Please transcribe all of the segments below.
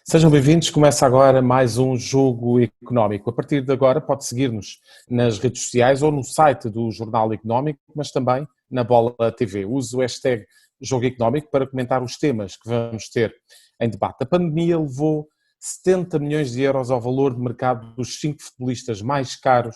Sejam bem-vindos, começa agora mais um Jogo Económico. A partir de agora pode seguir-nos nas redes sociais ou no site do Jornal Económico, mas também na Bola TV. Use o hashtag Jogo Económico para comentar os temas que vamos ter em debate. A pandemia levou 70 milhões de euros ao valor de mercado dos 5 futebolistas mais caros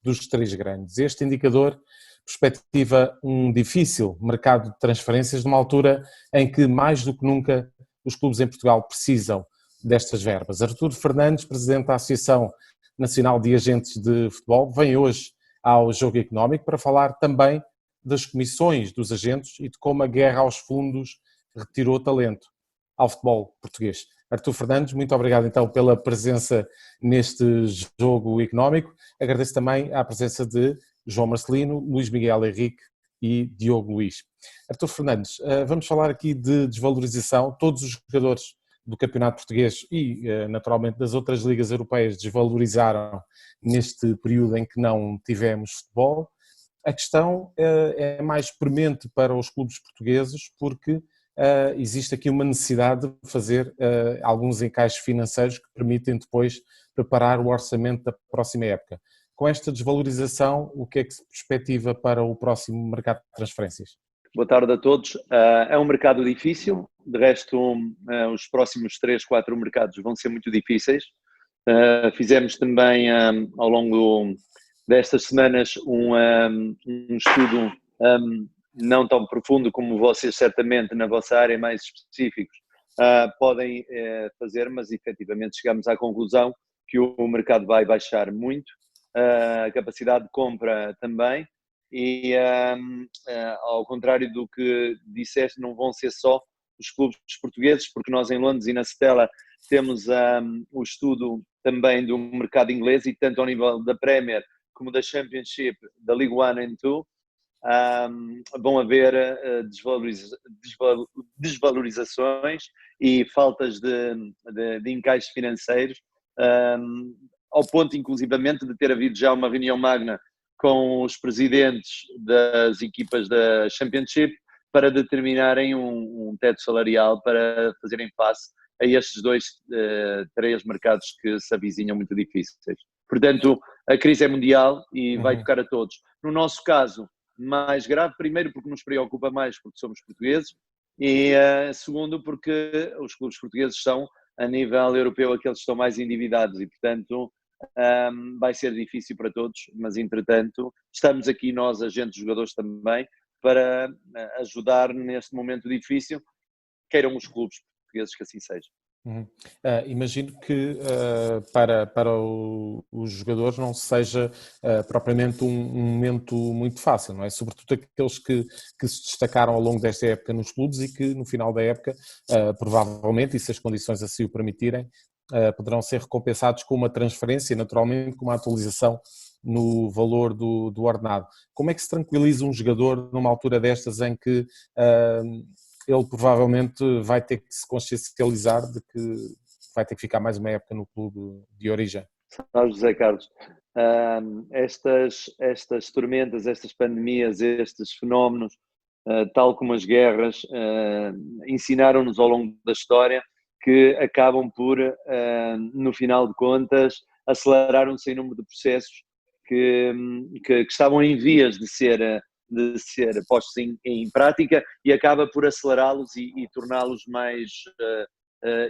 dos 3 grandes. Este indicador perspectiva um difícil mercado de transferências numa altura em que, mais do que nunca, os clubes em Portugal precisam destas verbas. Arturo Fernandes, presidente da Associação Nacional de Agentes de Futebol, vem hoje ao Jogo Económico para falar também das comissões dos agentes e de como a guerra aos fundos retirou talento ao futebol português. Arturo Fernandes, muito obrigado então pela presença neste Jogo Económico. Agradeço também a presença de João Marcelino, Luís Miguel Henrique e Diogo Luís. Arturo Fernandes, vamos falar aqui de desvalorização. Todos os jogadores do Campeonato Português e, naturalmente, das outras ligas europeias desvalorizaram neste período em que não tivemos futebol. A questão é mais premente para os clubes portugueses porque existe aqui uma necessidade de fazer alguns encaixes financeiros que permitem depois preparar o orçamento da próxima época. Com esta desvalorização, o que é que se perspectiva para o próximo mercado de transferências? Boa tarde a todos. É um mercado difícil, de resto os próximos 3, 4 mercados vão ser muito difíceis. Fizemos também ao longo destas semanas um estudo não tão profundo como vocês certamente na vossa área mais específicos podem fazer, mas efetivamente chegamos à conclusão que o mercado vai baixar muito, a capacidade de compra também. E ao contrário do que disseste, não vão ser só os clubes portugueses, porque nós em Londres e na Stella temos o estudo também do mercado inglês e tanto ao nível da Premier como da Championship, da League One and Two, vão haver desvalorizações e faltas de encaixes financeiros, ao ponto inclusivamente de ter havido já uma reunião magna com os presidentes das equipas da Championship para determinarem um teto salarial para fazerem face a estes 3 mercados que se avizinham muito difíceis. Portanto, a crise é mundial e vai tocar a todos. No nosso caso, mais grave, primeiro porque nos preocupa mais porque somos portugueses e segundo porque os clubes portugueses são, a nível europeu, aqueles que estão mais endividados e, portanto, vai ser difícil para todos, mas entretanto estamos aqui nós, agentes, jogadores também, para ajudar neste momento difícil, queiram os clubes portugueses que assim seja. Imagino que para os jogadores não seja propriamente um momento muito fácil, não é? Sobretudo aqueles que se destacaram ao longo desta época nos clubes e que no final da época, provavelmente, e se as condições assim o permitirem, poderão ser recompensados com uma transferência, naturalmente com uma atualização no valor do ordenado. Como é que se tranquiliza um jogador numa altura destas em que ele provavelmente vai ter que se consciencializar de que vai ter que ficar mais uma época no clube de origem? Sabe, José Carlos, estas tormentas, estas pandemias, estes fenómenos, tal como as guerras, ensinaram-nos ao longo da história que acabam por, no final de contas, acelerar um sem número de processos que estavam em vias de ser postos em prática e acaba por acelerá-los e torná-los mais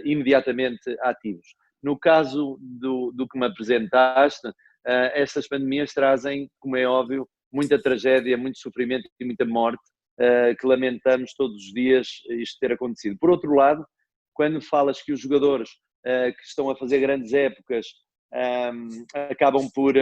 imediatamente ativos. No caso do que me apresentaste, estas pandemias trazem, como é óbvio, muita tragédia, muito sofrimento e muita morte, que lamentamos todos os dias isto ter acontecido. Por outro lado, quando falas que os jogadores que estão a fazer grandes épocas acabam por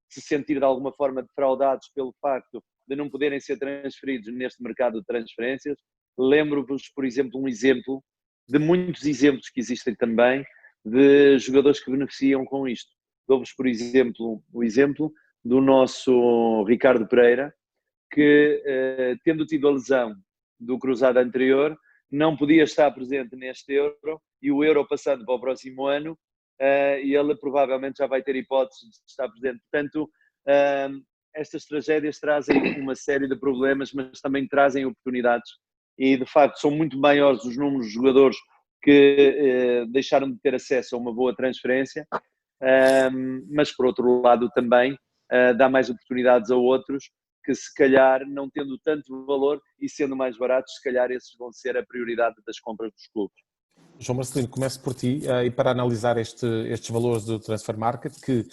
se sentir de alguma forma defraudados pelo facto de não poderem ser transferidos neste mercado de transferências, lembro-vos, por exemplo, um exemplo de muitos exemplos que existem também de jogadores que beneficiam com isto. Dou-vos, por exemplo, o exemplo do nosso Ricardo Pereira, que, tendo tido a lesão do cruzado anterior, não podia estar presente neste Euro e o Euro passando para o próximo ano, e ele provavelmente já vai ter hipótese de estar presente. Portanto, estas tragédias trazem uma série de problemas, mas também trazem oportunidades e, de facto, são muito maiores os números de jogadores que deixaram de ter acesso a uma boa transferência, mas por outro lado também dá mais oportunidades a outros que se calhar não tendo tanto valor e sendo mais baratos, se calhar esses vão ser a prioridade das compras dos clubes. João Marcelino, começo por ti e para analisar estes valores do Transfer Market, que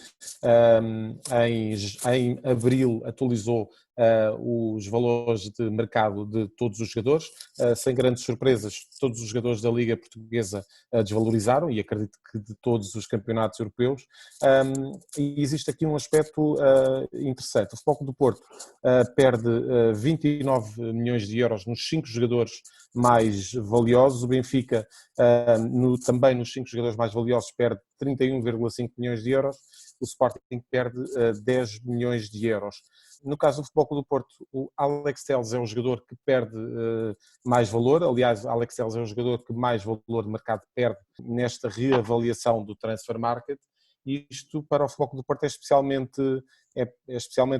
em abril atualizou os valores de mercado de todos os jogadores, sem grandes surpresas, todos os jogadores da Liga Portuguesa desvalorizaram, e acredito que de todos os campeonatos europeus, e existe aqui um aspecto interessante. O Futebol Clube do Porto perde 29 milhões de euros nos 5 jogadores mais valiosos, o Benfica também nos 5 jogadores mais valiosos perde 31,5 milhões de euros, o Sporting perde 10 milhões de euros. No caso do Futebol Clube do Porto, o Alex Telles é o jogador que perde mais valor, aliás, o Alex Telles é o jogador que mais valor de mercado perde nesta reavaliação do Transfer Market, e isto para o Futebol Clube do Porto é especialmente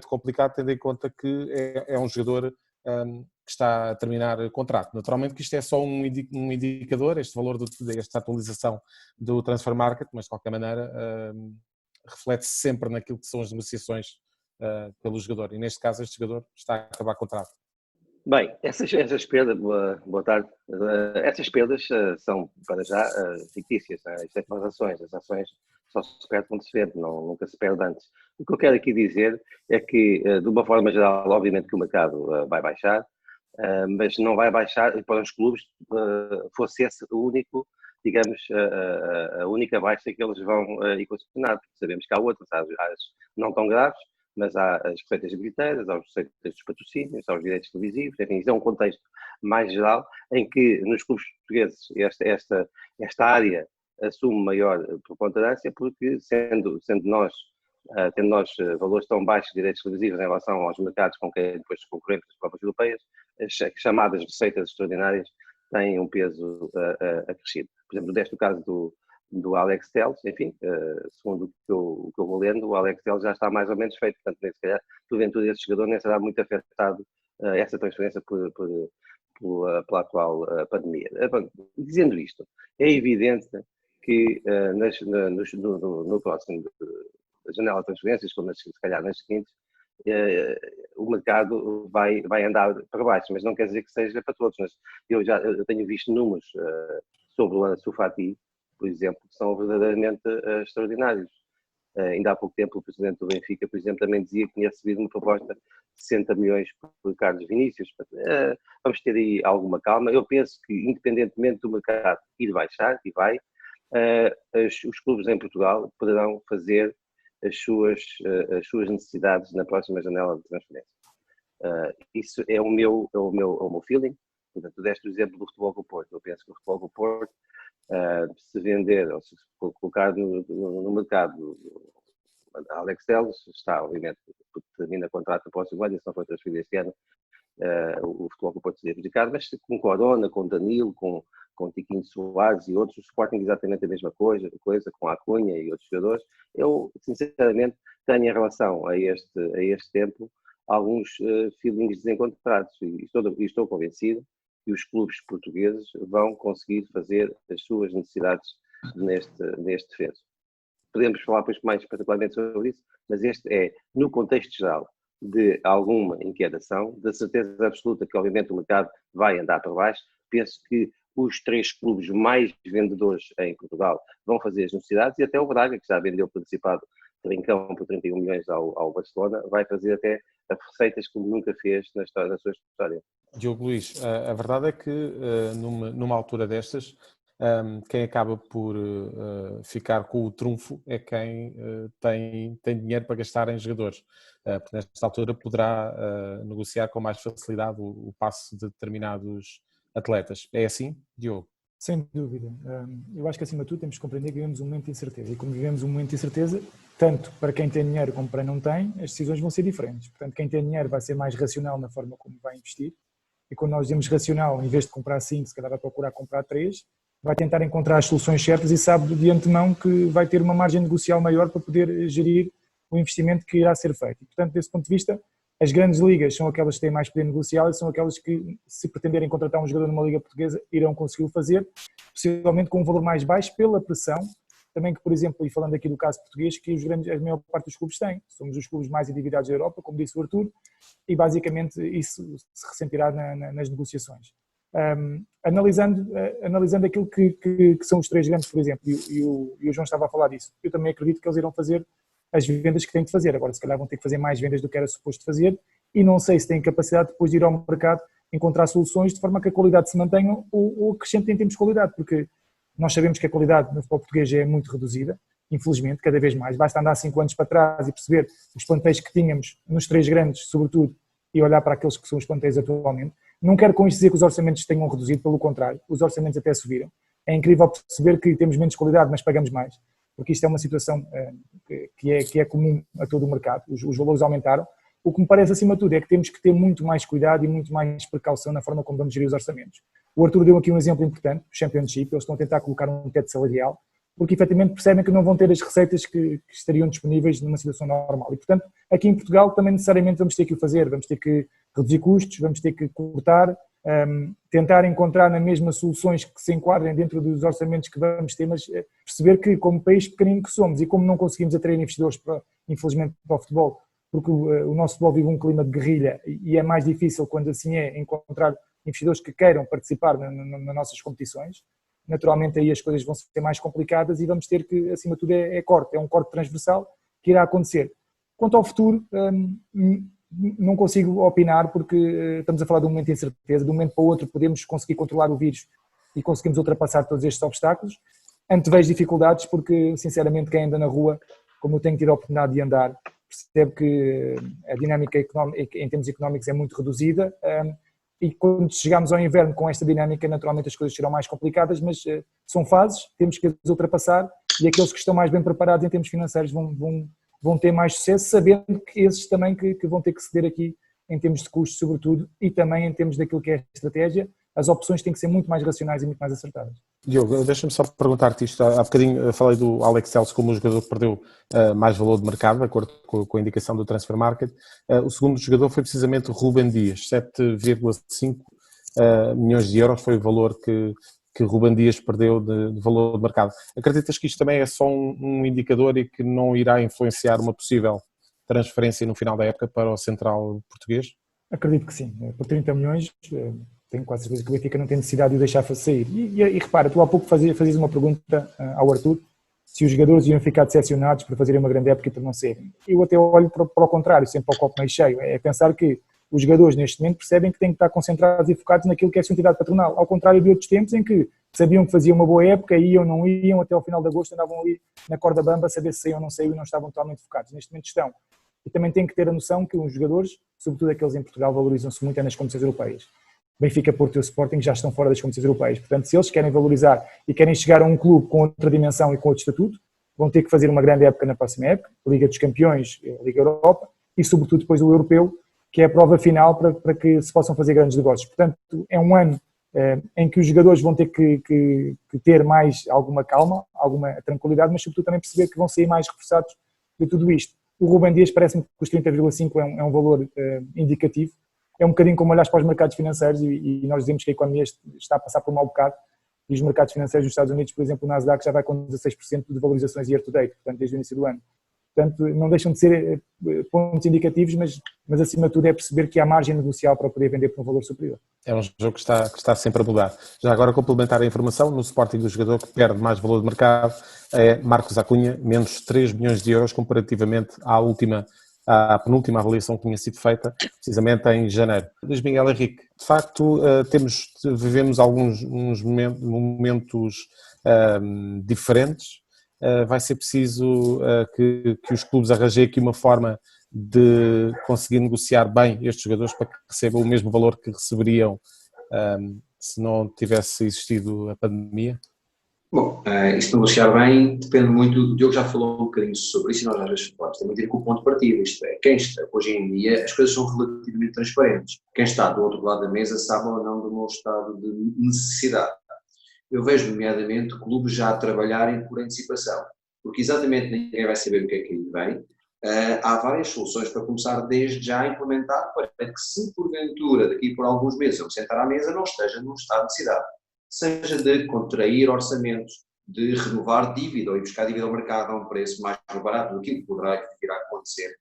complicado, tendo em conta que é um jogador que está a terminar contrato. Naturalmente que isto é só um indicador, este valor, esta atualização do Transfer Market, mas de qualquer maneira reflete-se sempre naquilo que são as negociações pelo jogador, e neste caso este jogador está a acabar contrato. Bem, essas perdas, boa tarde, essas perdas são para já fictícias, isto é para as ações só se perde quando se vende, nunca se perde antes. O que eu quero aqui dizer é que, de uma forma geral, obviamente que o mercado vai baixar, mas não vai baixar para os clubes, fosse esse o único, digamos, a única baixa que eles vão equacionar. Sabemos que há outras, as não tão graves, mas há as receitas bilheteiras, há as receitas dos patrocínios, há os direitos televisivos, enfim, isso é um contexto mais geral em que nos clubes portugueses esta área assume maior preponderância, porque tendo nós valores tão baixos de direitos televisivos em relação aos mercados com quem depois concorremos das próprias europeias, as chamadas receitas extraordinárias têm um peso acrescido. Por exemplo, deste caso do Alex Telles, enfim, segundo o que eu vou lendo, o Alex Telles já está mais ou menos feito, portanto, nem se calhar, porventura, esse jogador nem será muito afetado essa transferência pela atual pandemia. Dizendo isto, é evidente que no próximo da janela de transferências, como se calhar nas seguintes, o mercado vai andar para baixo, mas não quer dizer que seja para todos. Mas eu tenho visto números sobre o Ansu Fati, por exemplo, que são verdadeiramente extraordinários. Ainda há pouco tempo o presidente do Benfica, por exemplo, também dizia que tinha recebido uma proposta de 60 milhões por Carlos Vinícius. Vamos ter aí alguma calma. Eu penso que, independentemente do mercado ir baixar, e vai, os clubes em Portugal poderão fazer as suas necessidades na próxima janela de transferência. Isso é o meu feeling. Portanto, tu deste o exemplo do Futebol do Porto. Eu penso que o Futebol do Porto, se vender ou se colocar no mercado, Alex Telles está, obviamente, termina contrato no próximo ano, e se não for transferido este ano, o Futebol do Porto seria prejudicado, mas com Corona, com Danilo, com Tiquinho Soares e outros, o Sporting exatamente a mesma coisa com a Acunha e outros jogadores. Eu, sinceramente, tenho em relação a este tempo alguns feelings desencontrados, e estou convencido que os clubes portugueses vão conseguir fazer as suas necessidades neste defeso. Podemos falar depois mais particularmente sobre isso, mas este é, no contexto geral, de alguma inquietação, da certeza absoluta que obviamente o mercado vai andar para baixo. Penso que os 3 clubes mais vendedores em Portugal vão fazer as necessidades, e até o Braga, que já vendeu por antecipado Trincão por 31 milhões ao Barcelona, vai fazer até receitas como nunca fez na sua história. Diogo Luís, a verdade é que numa altura destas, quem acaba por ficar com o trunfo é quem tem dinheiro para gastar em jogadores, porque nesta altura poderá negociar com mais facilidade o passe de determinados atletas. É assim, Diogo? Sem dúvida. Eu acho que, acima de tudo, temos que compreender que vivemos um momento de incerteza. E como vivemos um momento de incerteza, tanto para quem tem dinheiro como para quem não tem, as decisões vão ser diferentes. Portanto, quem tem dinheiro vai ser mais racional na forma como vai investir. E quando nós dizemos racional, em vez de comprar 5, se calhar vai procurar comprar 3, vai tentar encontrar as soluções certas e sabe de antemão que vai ter uma margem negocial maior para poder gerir o investimento que irá ser feito. E, portanto, desse ponto de vista, As grandes ligas são aquelas que têm mais poder negocial e são aquelas que, se pretenderem contratar um jogador numa liga portuguesa, irão conseguir fazer, possivelmente com um valor mais baixo pela pressão, também que, por exemplo, e falando aqui do caso português, que a maior parte dos clubes têm. Somos os clubes mais endividados da Europa, como disse o Artur, e basicamente isso se ressentirá nas negociações. Analisando aquilo que são os três grandes, por exemplo, e o João estava a falar disso, eu também acredito que eles irão fazer as vendas que têm de fazer. Agora, se calhar vão ter que fazer mais vendas do que era suposto fazer, e não sei se têm capacidade depois de ir ao mercado encontrar soluções de forma a que a qualidade se mantenha ou acrescentem em termos de qualidade, porque nós sabemos que a qualidade no futebol português é muito reduzida, infelizmente, cada vez mais. Basta andar 5 anos para trás e perceber os plantéis que tínhamos nos três grandes, sobretudo, e olhar para aqueles que são os plantéis atualmente. Não quero com isto dizer que os orçamentos tenham reduzido, pelo contrário, os orçamentos até subiram. É incrível perceber que temos menos qualidade, mas pagamos mais, porque isto é uma situação que é comum a todo o mercado, os valores aumentaram. O que me parece, acima de tudo, é que temos que ter muito mais cuidado e muito mais precaução na forma como vamos gerir os orçamentos. O Artur deu aqui um exemplo importante, o Championship, eles estão a tentar colocar um teto salarial, porque efetivamente percebem que não vão ter as receitas que estariam disponíveis numa situação normal. E, portanto, aqui em Portugal também necessariamente vamos ter que o fazer, vamos ter que reduzir custos, vamos ter que cortar, tentar encontrar na mesma soluções que se enquadrem dentro dos orçamentos que vamos ter, mas perceber que, como país pequenino que somos e como não conseguimos atrair investidores, infelizmente, para o futebol, porque o nosso futebol vive um clima de guerrilha e é mais difícil, quando assim é, encontrar investidores que queiram participar nas nossas competições. Naturalmente aí as coisas vão ser mais complicadas e vamos ter que, acima de tudo, é um corte transversal que irá acontecer. Quanto ao futuro, não consigo opinar porque estamos a falar de um momento de incerteza, de um momento para o outro podemos conseguir controlar o vírus e conseguimos ultrapassar todos estes obstáculos. Antevejo dificuldades porque, sinceramente, quem anda na rua, como eu tenho tido a oportunidade de andar, percebe que a dinâmica em termos económicos é muito reduzida e quando chegamos ao inverno com esta dinâmica, naturalmente as coisas serão mais complicadas, mas são fases, temos que as ultrapassar e aqueles que estão mais bem preparados em termos financeiros vão ter mais sucesso, sabendo que esses também que vão ter que ceder aqui em termos de custos, sobretudo, e também em termos daquilo que é a estratégia, as opções têm que ser muito mais racionais e muito mais acertadas. Diogo, deixa-me só perguntar-te isto. Há bocadinho falei do Alex Telles como o jogador que perdeu mais valor de mercado, de acordo com a indicação do Transfer Market. O segundo jogador foi precisamente o Rúben Dias, 7,5 milhões de euros foi o valor que Rúben Dias perdeu de valor de mercado. Acreditas que isto também é só um indicador e que não irá influenciar uma possível transferência no final da época para o central português? Acredito que sim. Por 30 milhões, tenho quase certeza que o Benfica não tem necessidade de o deixar sair. E repara, tu há pouco fazias uma pergunta ao Artur, se os jogadores iam ficar decepcionados por fazerem uma grande época e por não serem. Eu até olho para o contrário, sempre para o copo meio cheio. É pensar que os jogadores neste momento percebem que têm que estar concentrados e focados naquilo que é a sua entidade patronal, ao contrário de outros tempos em que sabiam que faziam uma boa época, iam, não iam, até ao final de agosto andavam ali na corda bamba a saber se saíam ou não saíam e não estavam totalmente focados. Neste momento estão. E também têm que ter a noção que os jogadores, sobretudo aqueles em Portugal, valorizam-se muito nas competições europeias. Benfica, Porto e o Sporting já estão fora das competições europeias. Portanto, se eles querem valorizar e querem chegar a um clube com outra dimensão e com outro estatuto, vão ter que fazer uma grande época na próxima época, Liga dos Campeões, Liga Europa e, sobretudo, depois o Europeu, que é a prova final para que se possam fazer grandes negócios. Portanto, é um ano em que os jogadores vão ter que ter mais alguma calma, alguma tranquilidade, mas, sobretudo, também perceber que vão sair mais reforçados de tudo isto. O Rúben Dias parece-me que os 30,5 é um valor indicativo. É um bocadinho como olhar para os mercados financeiros e nós dizemos que a economia está a passar por um mau bocado e os mercados financeiros dos Estados Unidos, por exemplo, o Nasdaq já vai com 16% de valorizações year-to-date, portanto, desde o início do ano. Portanto, não deixam de ser pontos indicativos, mas acima de tudo é perceber que há margem negocial para poder vender por um valor superior. É um jogo que está sempre a mudar. Já agora, complementar a informação, no Sporting do jogador que perde mais valor de mercado é Marcos Acunha, menos 3 milhões de euros comparativamente à penúltima avaliação que tinha sido feita, precisamente em janeiro. Luís Miguel Henrique, de facto, vivemos alguns momentos diferentes. Vai ser preciso que os clubes arranjem aqui uma forma de conseguir negociar bem estes jogadores para que recebam o mesmo valor que receberiam se não tivesse existido a pandemia? Bom, isto negociar bem depende muito, o Diogo já falou um bocadinho sobre isso e nós às vezes falamos, tem muito a ver com o ponto de partida, isto é, quem está, hoje em dia as coisas são relativamente transparentes, quem está do outro lado da mesa sabe ou não do meu estado de necessidade. Eu vejo nomeadamente clubes já a trabalharem por antecipação, porque exatamente ninguém vai saber o que é que aí vem, há várias soluções para começar desde já a implementar, para que se porventura, daqui por alguns meses, eu me sentar à mesa, não esteja num estado de necessidade. Seja de contrair orçamentos, de renovar dívida ou ir buscar dívida ao mercado a um preço mais barato do que poderá vir a acontecer.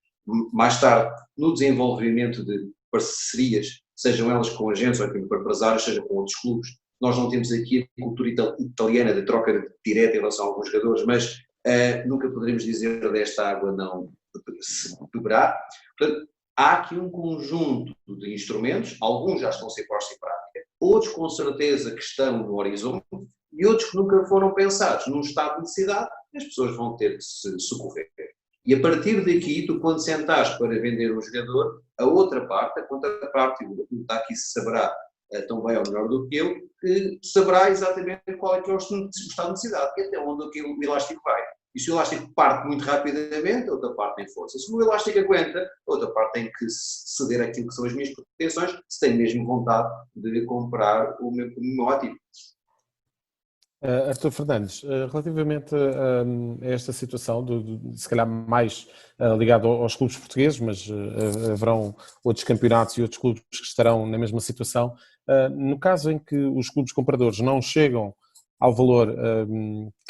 Mais tarde, no desenvolvimento de parcerias, sejam elas com agentes ou com empresários, seja com outros clubes. Nós não temos aqui a cultura italiana de troca direta em relação a alguns jogadores, mas nunca poderemos dizer desta água não se beberá. Portanto, há aqui um conjunto de instrumentos, alguns já estão a ser postos em prática, outros com certeza que estão no horizonte e outros que nunca foram pensados. Num estado de necessidade, as pessoas vão ter que se socorrer. E a partir daqui, tu quando sentares para vender um jogador, a outra parte, a contraparte, o Taki saberá tão bem ou melhor do que eu, que saberá exatamente qual é que é o estado de necessidade e até onde o elástico vai. E se o elástico parte muito rapidamente, a outra parte tem força. Se o elástico aguenta, a outra parte tem que ceder aquilo que são as minhas pretensões, se tem mesmo vontade de comprar o meu ativo. Artur Fernandes, relativamente a esta situação, se calhar mais ligado aos clubes portugueses, mas haverão outros campeonatos e outros clubes que estarão na mesma situação, no caso em que os clubes compradores não chegam ao valor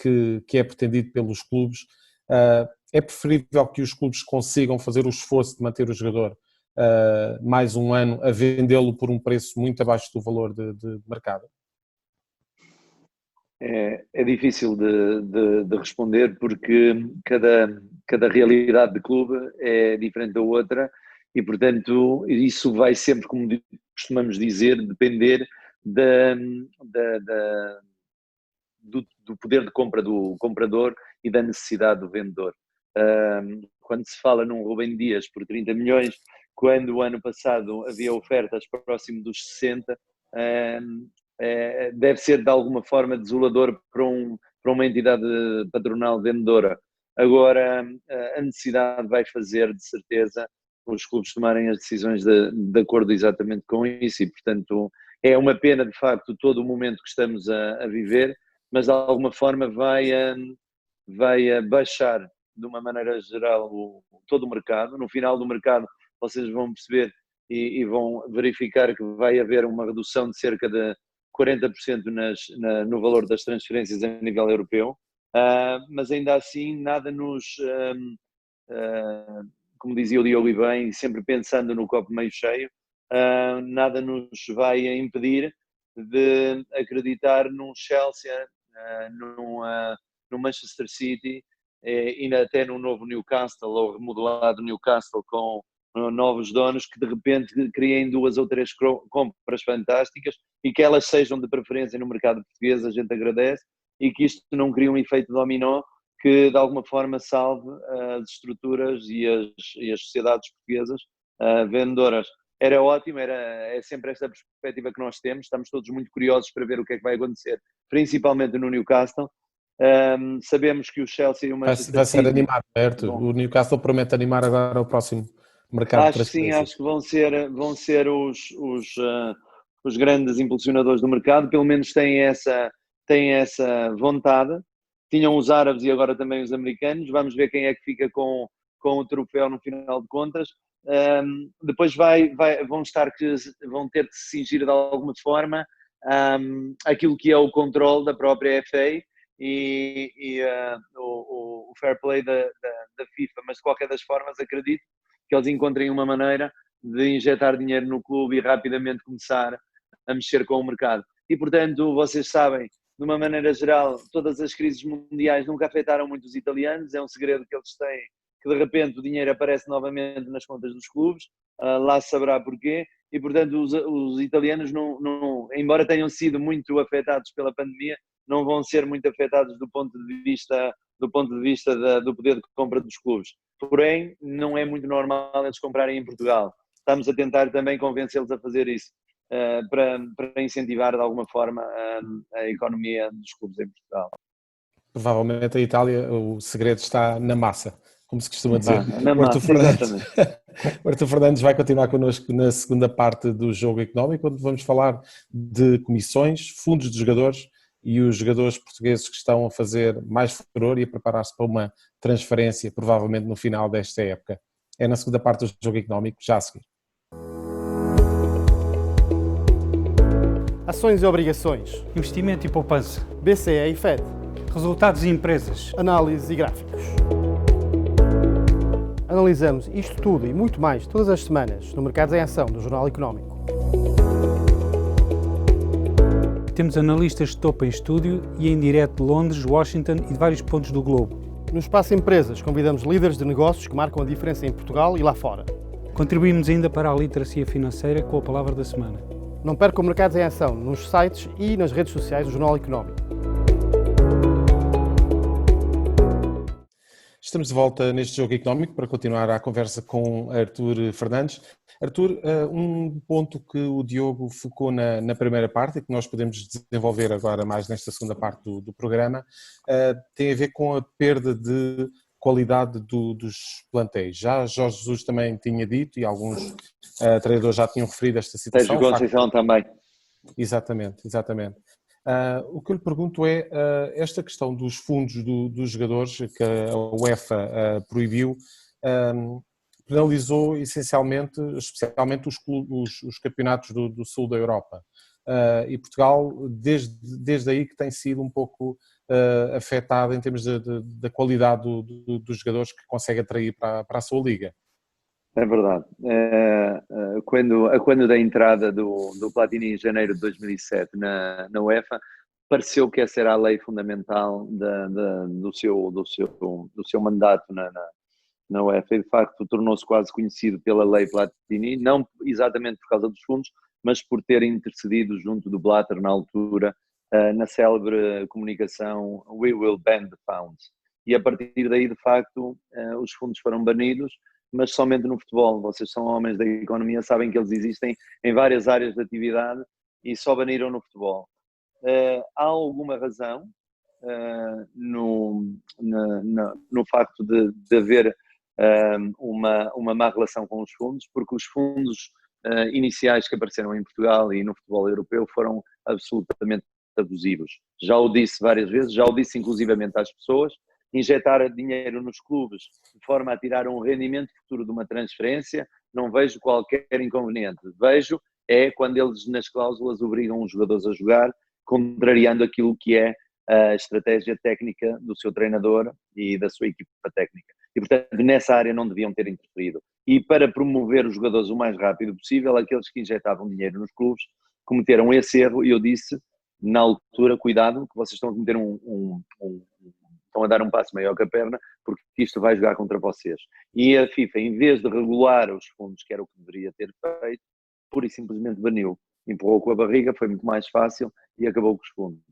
que é pretendido pelos clubes, é preferível que os clubes consigam fazer o esforço de manter o jogador mais um ano a vendê-lo por um preço muito abaixo do valor de mercado? É difícil de responder porque cada realidade de clube é diferente da outra e, portanto, isso vai sempre, como costumamos dizer, depender do poder de compra do comprador e da necessidade do vendedor. Quando se fala num Rubem Dias por 30 milhões, quando o ano passado havia ofertas próximo dos 60, deve ser de alguma forma desolador para uma entidade patronal vendedora. Agora, a necessidade vai fazer, de certeza, os clubes tomarem as decisões de acordo exatamente com isso e, portanto, é uma pena, de facto, todo o momento que estamos a viver, mas de alguma forma vai baixar, de uma maneira geral, todo o mercado. No final do mercado, vocês vão perceber e vão verificar que vai haver uma redução de cerca de 40% no valor das transferências a nível europeu, mas ainda assim nada nos, como dizia o Diogo e bem, sempre pensando no copo meio cheio, nada nos vai impedir de acreditar num Chelsea, no Manchester City e até no novo Newcastle ou remodelado Newcastle com novos donos que de repente criem 2 ou 3 compras fantásticas e que elas sejam de preferência no mercado português, a gente agradece, e que isto não crie um efeito dominó que de alguma forma salve as estruturas e as sociedades portuguesas vendedoras. Era ótimo, é sempre esta perspectiva que nós temos, estamos todos muito curiosos para ver o que é que vai acontecer, principalmente no Newcastle. Sabemos que o Chelsea e o Manchester vai ser City, animado, certo? O Newcastle promete animar agora o próximo mercado de transferências. Sim, acho que vão ser os grandes impulsionadores do mercado, pelo menos têm essa vontade. Tinham os árabes e agora também os americanos, vamos ver quem é que fica com o troféu no final de contas. Depois vão ter que se cingir de alguma forma aquilo que é o controle da própria FA e o fair play da FIFA, mas de qualquer das formas acredito que eles encontrem uma maneira de injetar dinheiro no clube e rapidamente começar a mexer com o mercado. E, portanto, vocês sabem, de uma maneira geral, todas as crises mundiais nunca afetaram muito os italianos, é um segredo que eles têm, que de repente o dinheiro aparece novamente nas contas dos clubes, lá se saberá porquê, e, portanto, os italianos, embora tenham sido muito afetados pela pandemia, não vão ser muito afetados do ponto de vista do poder de compra dos clubes. Porém, não é muito normal eles comprarem em Portugal. Estamos a tentar também convencê-los a fazer isso, para incentivar de alguma forma a economia dos clubes em Portugal. Provavelmente a Itália, o segredo está na massa, como se costuma dizer. O Artur Fernandes vai continuar connosco na segunda parte do Jogo Económico, onde vamos falar de comissões, fundos de jogadores e os jogadores portugueses que estão a fazer mais furor e a preparar-se para uma transferência, provavelmente no final desta época. É na segunda parte do Jogo Económico, já a seguir. Ações e obrigações, investimento e poupança, BCE e FED, resultados e empresas, análise e gráficos. Analisamos isto tudo e muito mais todas as semanas no Mercados em Ação do Jornal Económico. Temos analistas de topo em estúdio e em direto de Londres, Washington e de vários pontos do globo. No Espaço Empresas convidamos líderes de negócios que marcam a diferença em Portugal e lá fora. Contribuímos ainda para a literacia financeira com a palavra da semana. Não percam Mercados em Ação nos sites e nas redes sociais do Jornal Económico. Estamos de volta neste Jogo Económico para continuar a conversa com Artur Fernandes. Artur, um ponto que o Diogo focou na primeira parte e que nós podemos desenvolver agora mais nesta segunda parte do programa, tem a ver com a perda de qualidade dos plantéis. Já Jorge Jesus também tinha dito e alguns treinadores já tinham referido esta situação. Sérgio Conceição também. Exatamente. O que eu lhe pergunto é, esta questão dos fundos dos jogadores que a UEFA proibiu, penalizou essencialmente, especialmente os campeonatos do sul da Europa. E Portugal, desde aí que tem sido um pouco afetado em termos da qualidade dos jogadores que consegue atrair para a sua liga. É verdade. Quando da entrada do Platini em janeiro de 2007 na UEFA, pareceu que essa era a lei fundamental do seu mandato na UEFA, e de facto tornou-se quase conhecido pela lei Platini, não exatamente por causa dos fundos, mas por ter intercedido junto do Blatter na altura na célebre comunicação "We will ban the funds", e a partir daí de facto os fundos foram banidos, mas somente no futebol. Vocês são homens da economia, sabem que eles existem em várias áreas de atividade e só baniram no futebol. Há alguma razão no facto de haver uma má relação com os fundos, porque os fundos iniciais que apareceram em Portugal e no futebol europeu foram absolutamente abusivos. Já o disse várias vezes, já o disse inclusivamente às pessoas. Injetar dinheiro nos clubes de forma a tirar um rendimento futuro de uma transferência, não vejo qualquer inconveniente. Vejo quando eles nas cláusulas obrigam os jogadores a jogar, contrariando aquilo que é a estratégia técnica do seu treinador e da sua equipa técnica. E, portanto, nessa área não deviam ter interferido. E para promover os jogadores o mais rápido possível, aqueles que injetavam dinheiro nos clubes cometeram esse erro, e eu disse na altura, cuidado, que vocês estão a cometer estão a dar um passo maior que a perna, porque isto vai jogar contra vocês. E a FIFA, em vez de regular os fundos, que era o que deveria ter feito, pura e simplesmente baniu. Empurrou com a barriga, foi muito mais fácil e acabou com os fundos.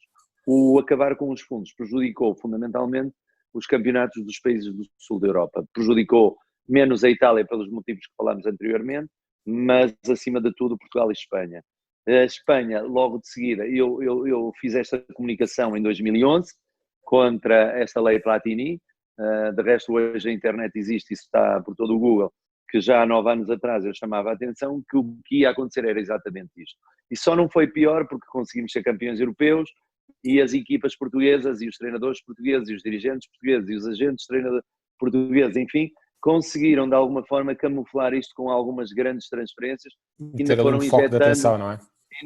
O acabar com os fundos prejudicou fundamentalmente os campeonatos dos países do sul da Europa. Prejudicou menos a Itália pelos motivos que falámos anteriormente, mas acima de tudo Portugal e Espanha. A Espanha, logo de seguida, eu fiz esta comunicação em 2011, contra esta lei Platini. De resto, hoje a internet existe, isso está por todo o Google, que já há 9 anos atrás eu chamava a atenção que o que ia acontecer era exatamente isto. E só não foi pior porque conseguimos ser campeões europeus e as equipas portuguesas e os treinadores portugueses e os dirigentes portugueses e os agentes treinadores portugueses, enfim, conseguiram de alguma forma camuflar isto com algumas grandes transferências. Ainda foram um foco de atenção, não é?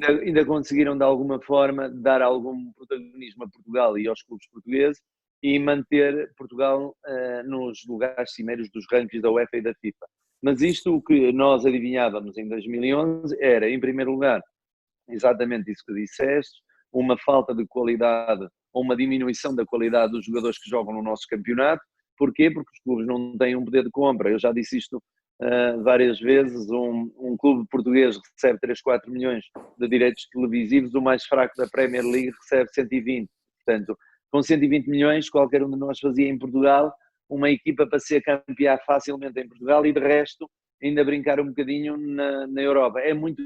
Ainda conseguiram de alguma forma dar algum protagonismo a Portugal e aos clubes portugueses e manter Portugal nos lugares cimeiros dos rankings da UEFA e da FIFA. Mas isto, o que nós adivinhávamos em 2011 era, em primeiro lugar, exatamente isso que disseste, uma falta de qualidade ou uma diminuição da qualidade dos jogadores que jogam no nosso campeonato. Porquê? Porque os clubes não têm um poder de compra. Eu já disse isto várias vezes. Um clube português recebe 3, 4 milhões de direitos televisivos, o mais fraco da Premier League recebe 120. Portanto, com 120 milhões, qualquer um de nós fazia em Portugal uma equipa para ser campeã facilmente em Portugal e de resto ainda brincar um bocadinho na Europa. É muito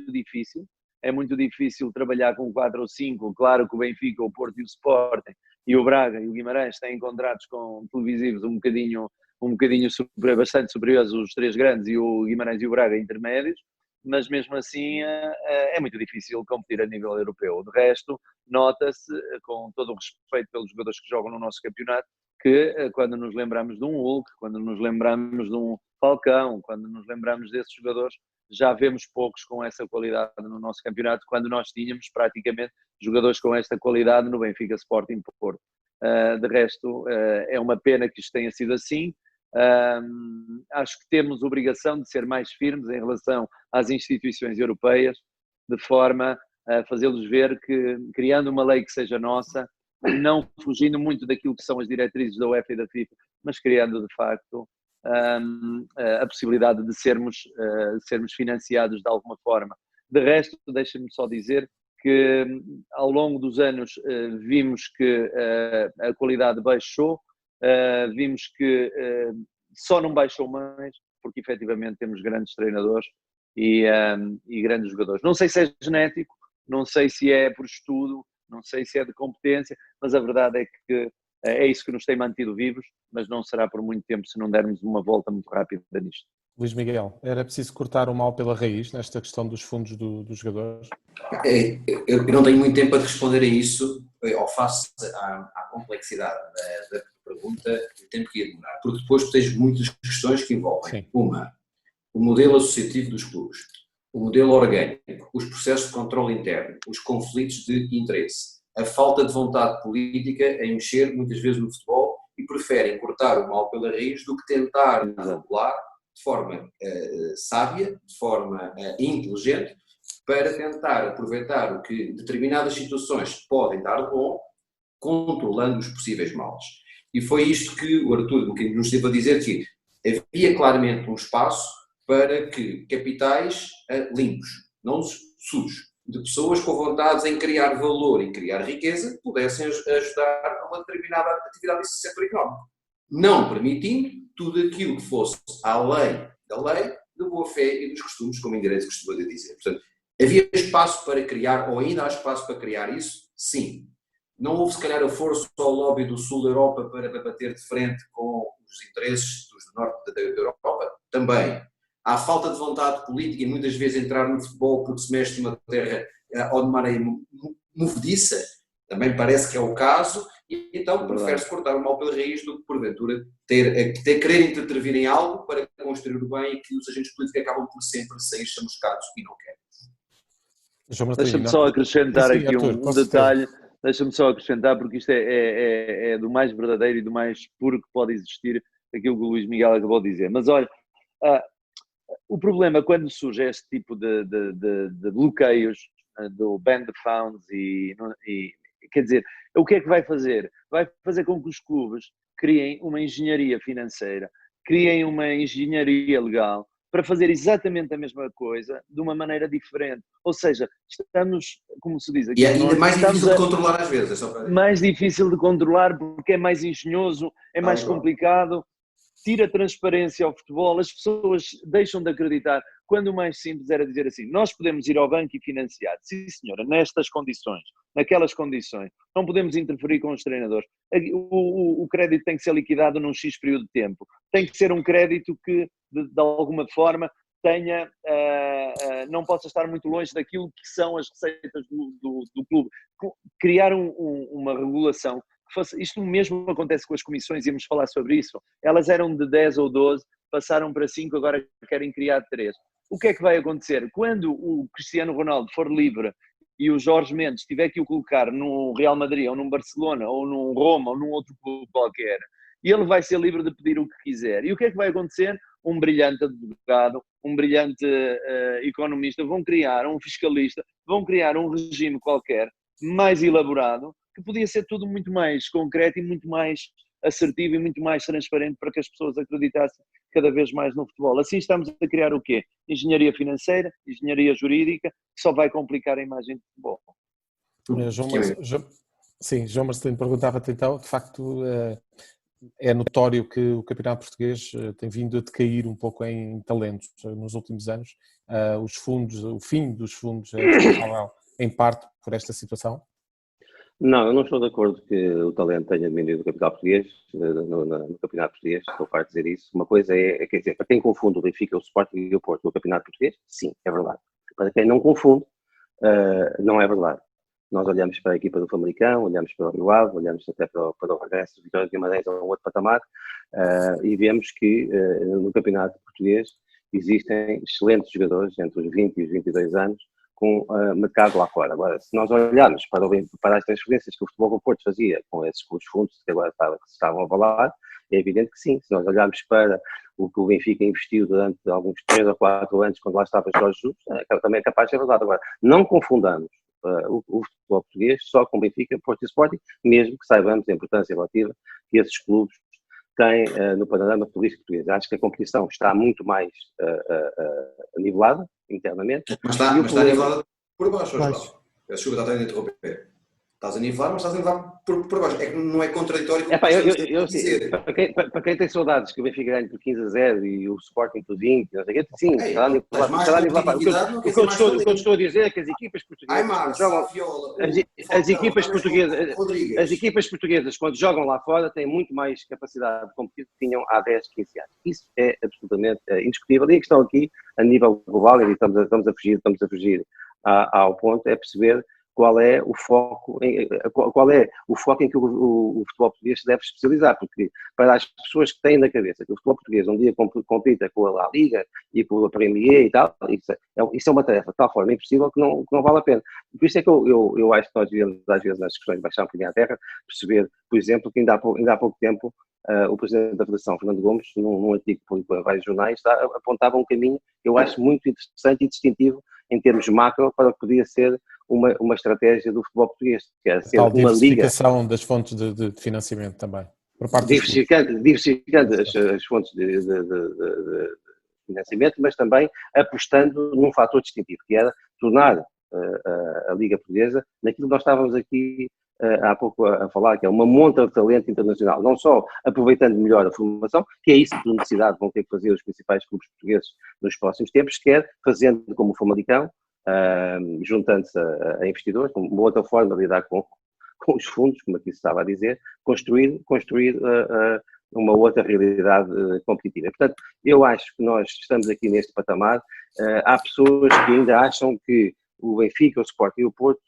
difícil trabalhar com 4 ou 5, claro que o Benfica, o Porto e o Sporting e o Braga e o Guimarães têm contratos com televisivos um bocadinho bastante superiores, os 3 grandes e o Guimarães e o Braga intermédios, mas mesmo assim é muito difícil competir a nível europeu. De resto, nota-se, com todo o respeito pelos jogadores que jogam no nosso campeonato, que quando nos lembramos de um Hulk, quando nos lembramos de um Falcão, quando nos lembramos desses jogadores, já vemos poucos com essa qualidade no nosso campeonato, quando nós tínhamos praticamente jogadores com esta qualidade no Benfica, Sporting, Porto. De resto, é uma pena que isto tenha sido assim. Acho que temos obrigação de ser mais firmes em relação às instituições europeias, de forma a fazê-los ver que, criando uma lei que seja nossa, não fugindo muito daquilo que são as diretrizes da UEFA e da FIFA, mas criando de facto a possibilidade de sermos financiados de alguma forma. De resto, deixa-me só dizer que ao longo dos anos vimos que a qualidade baixou, vimos que só não baixou mais porque efetivamente temos grandes treinadores e grandes jogadores. Não sei se é genético, não sei se é por estudo, não sei se é de competência, mas a verdade é que é isso que nos tem mantido vivos, mas não será por muito tempo se não dermos uma volta muito rápida nisto. Luís Miguel, era preciso cortar o mal pela raiz nesta questão dos fundos dos jogadores? Eu não tenho muito tempo para responder a isso, ou face à complexidade da pergunta, eu tenho que ir demorar, porque depois tens muitas questões que envolvem. Sim. Uma, o modelo associativo dos clubes, o modelo orgânico, os processos de controle interno, os conflitos de interesse, a falta de vontade política em mexer muitas vezes no futebol e preferem cortar o mal pela raiz do que tentar regular de forma sábia, de forma inteligente, para tentar aproveitar o que determinadas situações podem dar de bom, controlando os possíveis males. E foi isto que o Artur nos esteve a dizer, que havia claramente um espaço para que capitais limpos, não sujos, de pessoas com vontade em criar valor e criar riqueza, pudessem ajudar a uma determinada atividade desse setor económico. Não permitindo tudo aquilo que fosse além da lei, da boa-fé e dos costumes, como em direito costuma dizer. Portanto, havia espaço para criar, ou ainda há espaço para criar isso? Sim. Não houve, se calhar, a força ao lobby do sul da Europa para bater de frente com os interesses dos do norte da Europa? Também. Há falta de vontade política e muitas vezes entrar no futebol porque se mexe numa terra ou de maneira movediça? Também parece que é o caso, e então prefere-se cortar o mal pela raiz do que, porventura, querer intervir em algo para construir o bem e que os agentes políticos acabam por sempre sair chamuscados e não querem. Deixa-me só acrescentar aqui um detalhe, deixa-me só acrescentar, porque isto é do mais verdadeiro e do mais puro que pode existir, aquilo que o Luís Miguel acabou de dizer. Mas olha, o problema quando surge este tipo de bloqueios do ban the funds e quer dizer, o que é que vai fazer? Vai fazer com que os clubes criem uma engenharia financeira, criem uma engenharia legal para fazer exatamente a mesma coisa de uma maneira diferente. Ou seja, estamos, como se diz aqui... E é ainda mais difícil de controlar às vezes. É só para... Mais difícil de controlar porque é mais engenhoso, é mais complicado, tira transparência ao futebol, as pessoas deixam de acreditar, quando o mais simples era dizer assim, nós podemos ir ao banco e financiar, sim senhora, nestas condições, naquelas condições, não podemos interferir com os treinadores, o crédito tem que ser liquidado num X período de tempo, tem que ser um crédito que de alguma forma tenha, não possa estar muito longe daquilo que são as receitas do clube, criar uma regulação. Isto mesmo acontece com as comissões, íamos falar sobre isso, elas eram de 10 ou 12, passaram para 5, agora querem criar 3. O que é que vai acontecer? Quando o Cristiano Ronaldo for livre e o Jorge Mendes tiver que o colocar num Real Madrid, ou num Barcelona, ou num Roma, ou num outro clube qualquer, ele vai ser livre de pedir o que quiser. E o que é que vai acontecer? Um brilhante advogado, um brilhante economista, vão criar um fiscalista, vão criar um regime qualquer, mais elaborado, que podia ser tudo muito mais concreto e muito mais assertivo e muito mais transparente para que as pessoas acreditassem cada vez mais no futebol. Assim estamos a criar o quê? Engenharia financeira, engenharia jurídica, que só vai complicar a imagem do futebol. João Marcelino perguntava-te então, de facto é notório que o campeonato português tem vindo a decair um pouco em talentos nos últimos anos. Os fundos, o fim dos fundos é responsável em parte por esta situação? Não, eu não estou de acordo que o talento tenha diminuído no campeonato português, no campeonato português, estou farto de dizer isso. Uma coisa quer dizer, para quem confunde o Benfica, o Sporting e o Porto no campeonato português, sim, é verdade. Para quem não confunde, não é verdade. Nós olhamos para a equipa do Famalicão, olhamos para o Rio Ave, olhamos até para o regresso do Vitória de Guimarães a um outro patamar, e vemos que no campeonato português existem excelentes jogadores entre os 20 e os 22 anos com mercado lá fora. Agora, se nós olharmos para as transferências que o Futebol do Porto fazia com os fundos que agora se estavam a falar, é evidente que sim. Se nós olharmos para o que o Benfica investiu durante alguns 3 ou 4 anos, quando lá estava Jorge Jesus, também é capaz de ser verdade. Agora, não confundamos o futebol português só com Benfica, Porto e Sporting, mesmo que saibamos a importância relativa que esses clubes têm no panorama futebolístico português. Acho que a competição está muito mais nivelada internamente. Mas está nivelada por baixo, João. Desculpa, está a interromper. Estás a nivelar, mas estás a nivelar por baixo. É que não é contraditório com o que eu dizer. Para quem tem saudades que o Benfica ganhe por 15-0 e o Sporting por 20, não sei o quê, sim, está a nivelar. O que eu estou a dizer é que as equipas portuguesas jogam, as equipas portuguesas quando jogam lá fora têm muito mais capacidade de competir do que tinham há 10, 15 anos. Isso é absolutamente indiscutível. E a questão aqui, a nível global, e estamos a fugir ao ponto, é perceber qual é o foco em que o futebol português se deve especializar, porque para as pessoas que têm na cabeça que o futebol português um dia compita com a La Liga e com a Premier e tal, isso é uma tarefa de tal forma impossível que não vale a pena. Por isso é que eu acho que nós devemos, às vezes, nas questões de baixar um bocadinho à terra, perceber, por exemplo, que ainda há pouco tempo o Presidente da Federação, Fernando Gomes, num artigo publicado em vários jornais, apontava um caminho que eu acho muito interessante e distintivo em termos macro para o que podia ser uma estratégia do futebol português, que era ser uma liga. Diversificação das fontes de financiamento também, por parte diversificando as fontes de financiamento, mas também apostando num fator distintivo, que era tornar a Liga Portuguesa naquilo que nós estávamos aqui há pouco a falar, que é uma montra de talento internacional, não só aproveitando melhor a formação, que é isso que por necessidade vão ter que fazer os principais clubes portugueses nos próximos tempos, quer fazendo como o Famalicão, juntando-se a investidores, uma outra forma de lidar com os fundos, como aqui se estava a dizer, construir uma outra realidade competitiva. Portanto, eu acho que nós estamos aqui neste patamar. Há pessoas que ainda acham que o Benfica, o Sporting e o Porto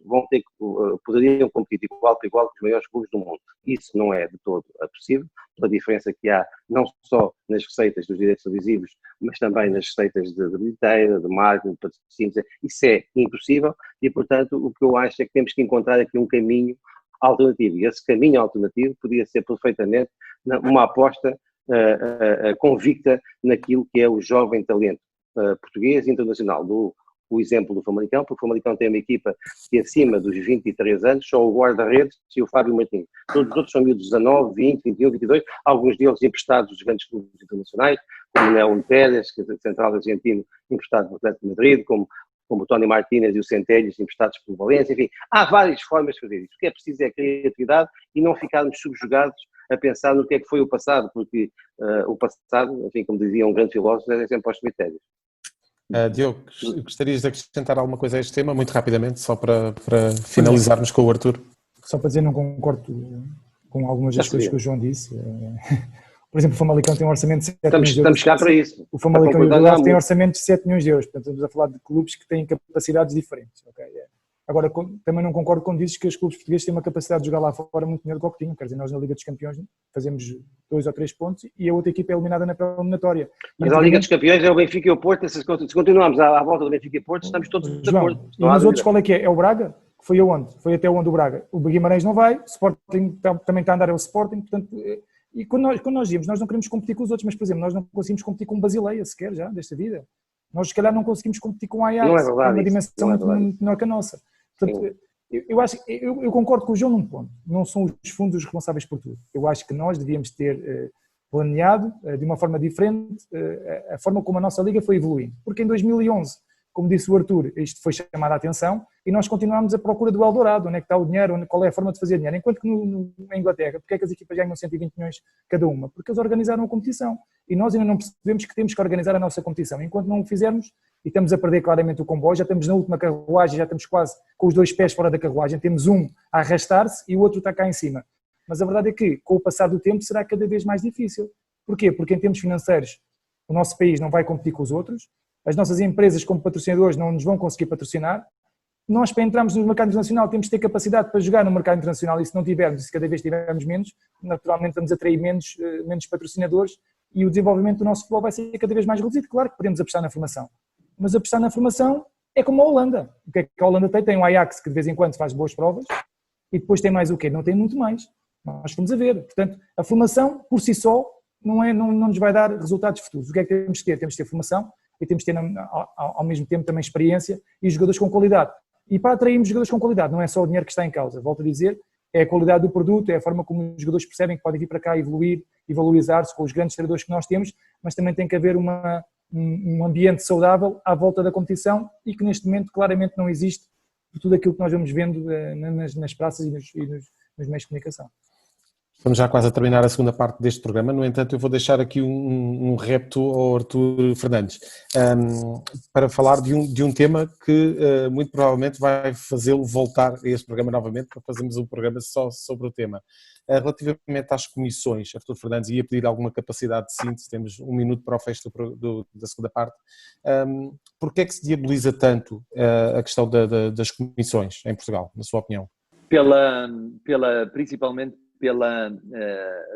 poderiam competir igual para igual com os maiores clubes do mundo. Isso não é de todo possível, pela diferença que há não só nas receitas dos direitos televisivos, mas também nas receitas de bilheteira, de marketing, de patrocínios. Isso é impossível e, portanto, o que eu acho é que temos que encontrar aqui um caminho alternativo. E esse caminho alternativo podia ser perfeitamente uma aposta convicta naquilo que é o jovem talento português e internacional. O exemplo do Famalicão, porque o Famalicão tem uma equipa que acima dos 23 anos, só o guarda-redes e o Fábio Martins. Todos os outros são miúdos de 19, 20, 21, 22, alguns deles emprestados dos grandes clubes internacionais, como o León Pérez, que é central argentino, emprestado do Atlético de Madrid, como o Tony Martínez e o Centelhos, emprestados pelo Valência. Enfim, há várias formas de fazer isso. O que é preciso é criatividade e não ficarmos subjugados a pensar no que é que foi o passado, porque o passado, enfim, como dizia um grande filósofo, é sempre aos cemitérios. Diogo, gostarias de acrescentar alguma coisa a este tema, muito rapidamente, só para finalizarmos com o Arthur? Só para dizer, não concordo com algumas das coisas que o João disse. Por exemplo, o Famalicão tem um orçamento de 7 milhões de euros. Estamos cá para isso. O Famalicão e o Rio Ave têm orçamento de 7 milhões de euros. Portanto, estamos a falar de clubes que têm capacidades diferentes. Okay? Agora, também não concordo quando dizes que os clubes portugueses têm uma capacidade de jogar lá fora muito melhor do que tinham. Quer dizer, nós na Liga dos Campeões fazemos 2 ou 3 pontos e a outra equipa é eliminada na pré-eliminatória. Mas a Liga dos Campeões é o Benfica e o Porto. Se continuarmos à volta do Benfica e Porto, estamos todos de acordo. E nos outros qual é que é? É o Braga? Foi aonde? Foi até onde o Braga? O Guimarães não vai, o Sporting também está a andar, é o Sporting, portanto... E quando nós dizemos, nós não queremos competir com os outros, mas, por exemplo, nós não conseguimos competir com o Basileia sequer já, desta vida. Nós, se calhar, não conseguimos competir com o Ajax, não é verdade, uma dimensão muito menor que a nossa. Portanto, eu concordo com o João num ponto. Não são os fundos os responsáveis por tudo. Eu acho que nós devíamos ter planeado, de uma forma diferente, a forma como a nossa Liga foi evoluindo. Porque em 2011, como disse o Arthur, isto foi chamado a atenção e nós continuámos à procura do Eldorado, onde é que está o dinheiro, qual é a forma de fazer dinheiro. Enquanto que na Inglaterra, porque é que as equipas ganham 120 milhões cada uma? Porque eles organizaram a competição e nós ainda não percebemos que temos que organizar a nossa competição. Enquanto não o fizermos, e estamos a perder claramente o comboio, já estamos na última carruagem, já estamos quase com os 2 pés fora da carruagem, temos um a arrastar-se e o outro está cá em cima. Mas a verdade é que, com o passar do tempo, será cada vez mais difícil. Porquê? Porque em termos financeiros, o nosso país não vai competir com os outros, as nossas empresas como patrocinadores não nos vão conseguir patrocinar, nós para entrarmos no mercado internacional temos de ter capacidade para jogar no mercado internacional, e se não tivermos, e se cada vez tivermos menos, naturalmente vamos atrair menos patrocinadores e o desenvolvimento do nosso futebol vai ser cada vez mais reduzido. Claro que podemos apostar na formação, mas apostar na formação é como a Holanda. O que é que a Holanda tem? Tem o Ajax, que de vez em quando faz boas provas, e depois tem mais o quê? Não tem muito mais. Nós fomos a ver. Portanto, a formação por si só não nos vai dar resultados futuros. O que é que temos que ter? Temos que ter formação e temos que ter ao mesmo tempo também experiência e jogadores com qualidade. E para atrairmos jogadores com qualidade, não é só o dinheiro que está em causa, volto a dizer, é a qualidade do produto, é a forma como os jogadores percebem que podem vir para cá evoluir e valorizar-se com os grandes treinadores que nós temos, mas também tem que haver um ambiente saudável à volta da competição e que neste momento claramente não existe por tudo aquilo que nós vamos vendo nas praças e nos meios de comunicação. Estamos já quase a terminar a segunda parte deste programa, no entanto eu vou deixar aqui um repto ao Artur Fernandes para falar de um tema que muito provavelmente vai fazê-lo voltar a este programa novamente para fazermos um programa só sobre o tema. Relativamente às comissões, Artur Fernandes, ia pedir alguma capacidade de síntese, temos 1 minuto para o fecho da segunda parte. Porquê é que se diaboliza tanto a questão das comissões em Portugal, na sua opinião? Principalmente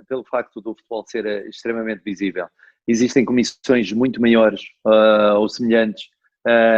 pelo facto do futebol ser extremamente visível. Existem comissões muito maiores ou semelhantes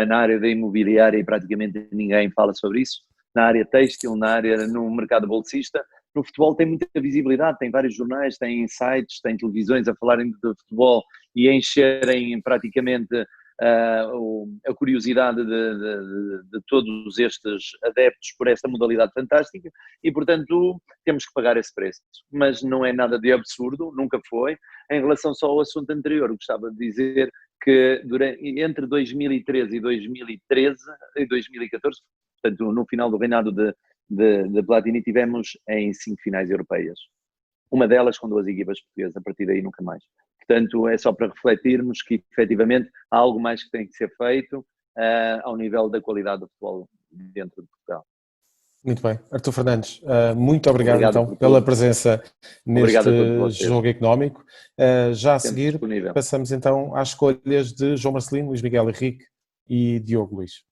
na área da imobiliária e praticamente ninguém fala sobre isso. Na área têxtil, no mercado bolsista. No futebol tem muita visibilidade, tem vários jornais, tem sites, tem televisões a falarem de futebol e a encherem praticamente a curiosidade de todos estes adeptos por esta modalidade fantástica e, portanto, temos que pagar esse preço. Mas não é nada de absurdo, nunca foi. Em relação só ao assunto anterior, gostava de dizer que entre 2013 e 2014, portanto, no final do reinado de Platini, tivemos em 5 finais europeias. Uma delas com 2 equipas portuguesas, a partir daí nunca mais. Portanto, é só para refletirmos que, efetivamente, há algo mais que tem que ser feito ao nível da qualidade do futebol dentro de Portugal. Muito bem. Artur Fernandes, muito obrigado então pela presença neste jogo económico. Já a seguir, disponível. Passamos então às escolhas de João Marcelino, Luís Miguel Henrique e Diogo Luís.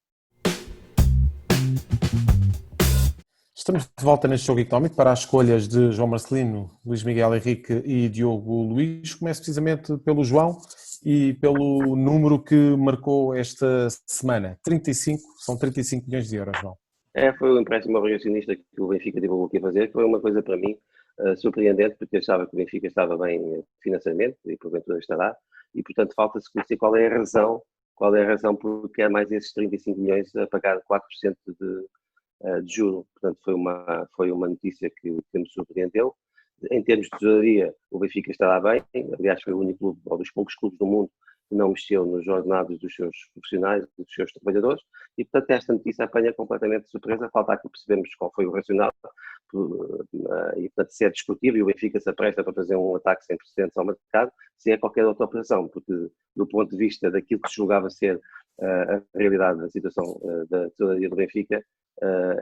Estamos de volta neste jogo económico para as escolhas de João Marcelino, Luís Miguel Henrique e Diogo Luís. Começo precisamente pelo João e pelo número que marcou esta semana. São 35 milhões de euros, João. Foi o empréstimo obrigacionista que o Benfica divulgou aqui a fazer. Foi uma coisa para mim surpreendente, porque eu achava que o Benfica estava bem financeiramente e porventura estará, e portanto falta-se conhecer qual é a razão porque há mais esses 35 milhões a pagar 4% de juro. Portanto, foi uma notícia que me surpreendeu. Em termos de tesouraria, o Benfica estará bem. Aliás, foi o único clube, ou dos poucos clubes do mundo, que não mexeu nos ordenados dos seus profissionais, dos seus trabalhadores. E, portanto, esta notícia apanha completamente de surpresa. Falta aqui percebermos qual foi o racional. E, portanto, se é discutível e o Benfica se apresta para fazer um ataque sem precedentes ao mercado, se é qualquer outra operação, porque, do ponto de vista daquilo que se julgava ser a realidade da situação da tesouraria do Benfica,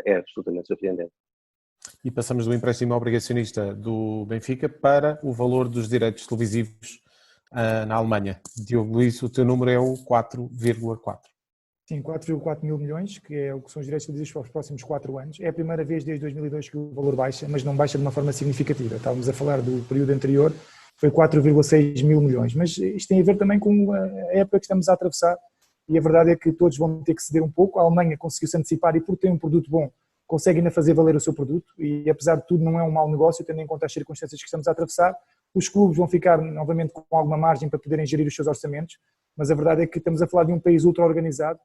é absolutamente surpreendente. E passamos do empréstimo obrigacionista do Benfica para o valor dos direitos televisivos na Alemanha. Diogo Luís, o teu número é o 4,4. Sim, 4,4 mil milhões, que é o que são os direitos televisivos para os próximos 4 anos. É a primeira vez desde 2002 que o valor baixa, mas não baixa de uma forma significativa. Estávamos a falar do período anterior, foi 4,6 mil milhões. Mas isto tem a ver também com a época que estamos a atravessar. E a verdade é que todos vão ter que ceder um pouco. A Alemanha conseguiu-se antecipar e, por ter um produto bom, consegue ainda fazer valer o seu produto. E, apesar de tudo, não é um mau negócio, tendo em conta as circunstâncias que estamos a atravessar. Os clubes vão ficar, novamente, com alguma margem para poderem gerir os seus orçamentos. Mas a verdade é que estamos a falar de um país ultra-organizado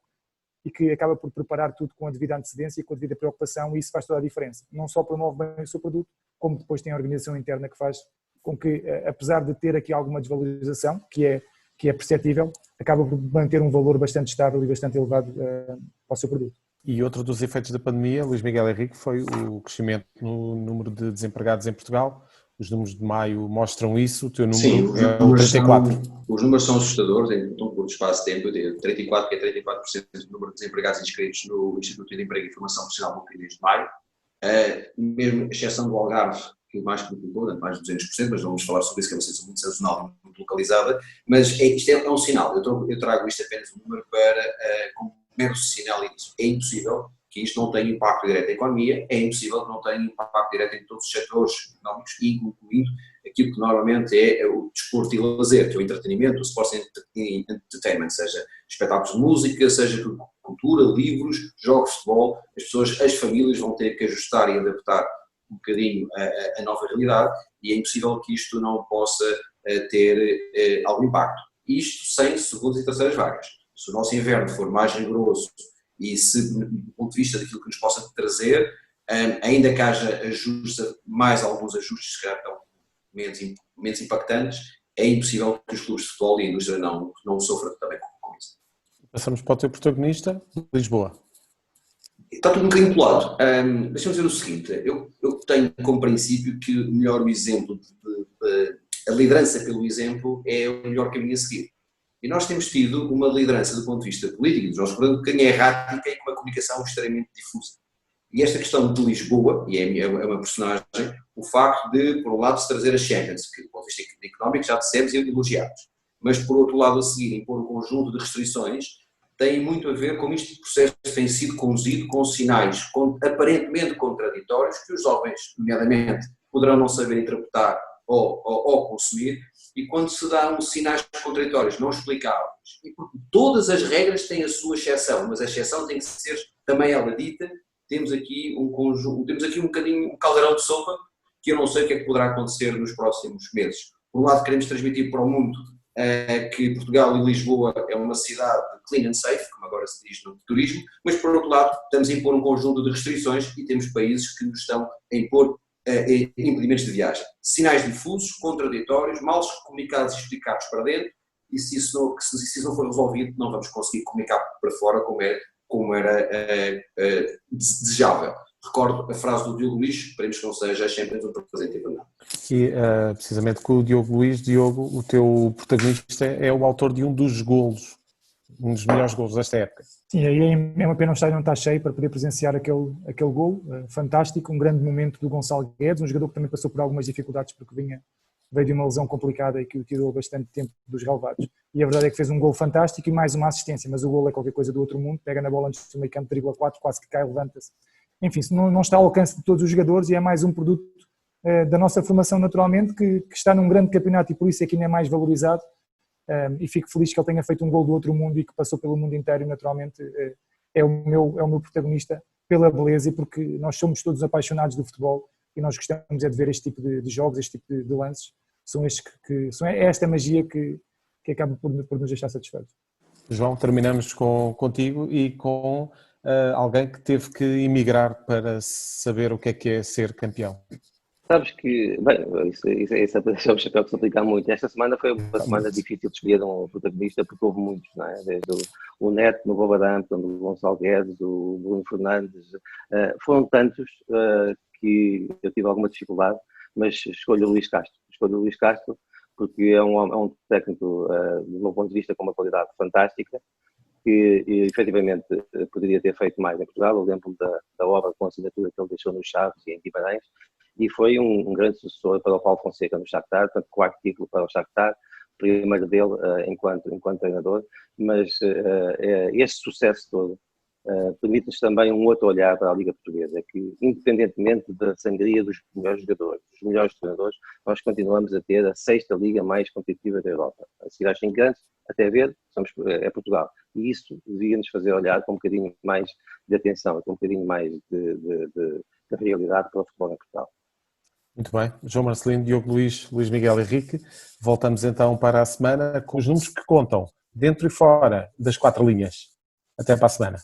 e que acaba por preparar tudo com a devida antecedência e com a devida preocupação, e isso faz toda a diferença. Não só promove bem o seu produto, como depois tem a organização interna que faz com que, apesar de ter aqui alguma desvalorização, que é perceptível, acaba por manter um valor bastante estável e bastante elevado para o seu produto. E outro dos efeitos da pandemia, Luís Miguel Henrique, foi o crescimento no número de desempregados em Portugal. Os números de maio mostram isso, o teu número é o 34. Os números são assustadores em tão curto espaço de tempo. 34, que é 34% do número de desempregados inscritos no Instituto de Emprego e Formação Profissional no mês de maio. Mesmo exceção do Algarve, que mais que duplicou, mais de 200%, mas vamos falar sobre isso, que é uma situação muito sazonal, muito localizada. Mas isto é um sinal. Eu trago isto apenas um número para, como mero sinal, é impossível que isto não tenha impacto direto na economia, é impossível que não tenha impacto direto em todos os setores económicos, incluindo aquilo que normalmente é o desporto e lazer, que é o entretenimento, o sports entertainment, seja espetáculos de música, seja cultura, livros, jogos de futebol, as famílias vão ter que ajustar e adaptar um bocadinho a nova realidade e é impossível que isto não possa ter algum impacto. Isto sem segundas e terceiras vagas. Se o nosso inverno for mais rigoroso e se, do ponto de vista daquilo que nos possa trazer, ainda que haja ajustes, mais alguns ajustes que já estão menos impactantes, é impossível que os clubes de futebol e a indústria não sofram também com isso. Passamos para o teu protagonista, Lisboa. Está tudo um bocadinho colado. Deixa-me dizer o seguinte, eu tenho como princípio que o melhor exemplo, a liderança pelo exemplo é o melhor caminho a seguir. E nós temos tido uma liderança do ponto de vista político dos nossos governos um bocadinho errática e com uma comunicação extremamente difusa. E esta questão de Lisboa, e é uma personagem, o facto de, por um lado, se trazer a Champions, que do ponto de vista económico já dissemos e elogiámos, mas por outro lado a seguir impor um conjunto de restrições, tem muito a ver com este processo que tem sido conduzido com sinais aparentemente contraditórios que os jovens, nomeadamente, poderão não saber interpretar ou consumir, e quando se dão sinais contraditórios não explicáveis, e porque todas as regras têm a sua exceção, mas a exceção tem que ser também ela dita, temos aqui um bocadinho um caldeirão de sopa que eu não sei o que é que poderá acontecer nos próximos meses. Por um lado queremos transmitir para o mundo que Portugal e Lisboa é uma cidade clean and safe, como agora se diz no turismo, mas por outro lado estamos a impor um conjunto de restrições e temos países que nos estão a impor impedimentos de viagem. Sinais difusos, contraditórios, mal comunicados e explicados para dentro, e se isso não for resolvido não vamos conseguir comunicar para fora como era desejável. Recordo a frase do Diogo Luís, esperemos que não seja sempre um presente invernal. E precisamente com o Diogo Luís, Diogo, o teu protagonista é o autor de um dos golos, um dos melhores golos desta época. Sim, aí é uma pena o estádio não estar cheio para poder presenciar aquele golo fantástico, um grande momento do Gonçalo Guedes, um jogador que também passou por algumas dificuldades porque veio de uma lesão complicada e que o tirou bastante tempo dos relevados. E a verdade é que fez um golo fantástico e mais uma assistência, mas o golo é qualquer coisa do outro mundo, pega na bola antes do meio campo, dribla 4, quase que cai, levanta-se. Enfim, não está ao alcance de todos os jogadores e é mais um produto da nossa formação naturalmente que está num grande campeonato e por isso é que ainda é mais valorizado. E fico feliz que ele tenha feito um gol do outro mundo e que passou pelo mundo inteiro e naturalmente é o meu protagonista pela beleza e porque nós somos todos apaixonados do futebol e nós gostamos de ver este tipo de jogos, este tipo de lances, é esta magia que acaba por nos deixar satisfeitos. João, terminamos contigo e com alguém que teve que emigrar para saber o que é ser campeão. Sabes que, bem, isso é um chapéu que se aplica muito. Esta semana foi uma semana difícil de escolher um protagonista porque houve muitos, não é? Desde o Neto no Wolverhampton, o Gonçalo Guedes, o Bruno Fernandes, foram tantos que eu tive alguma dificuldade, mas escolho o Luís Castro. Escolho o Luís Castro porque é um técnico, do meu ponto de vista, com uma qualidade fantástica, que efetivamente poderia ter feito mais em Portugal. Eu lembro da obra com assinatura que ele deixou nos Chaves e em Guimarães, e foi um grande sucessor para o Paulo Fonseca no Shakhtar, portanto, quarto título para o Shakhtar, primeiro dele enquanto treinador, mas este sucesso todo permite-nos também um outro olhar para a Liga Portuguesa, que independentemente da sangria dos melhores jogadores, dos melhores treinadores, nós continuamos a ter a sexta liga mais competitiva da Europa. A seguir às 5 grandes, até ver, é Portugal. E isso devia-nos fazer olhar com um bocadinho mais de atenção, com um bocadinho mais de realidade para o futebol em Portugal. Muito bem. João Marcelino, Diogo Luís, Luís Miguel Henrique. Voltamos então para a semana com os números que contam, dentro e fora das 4 linhas. Até para a semana.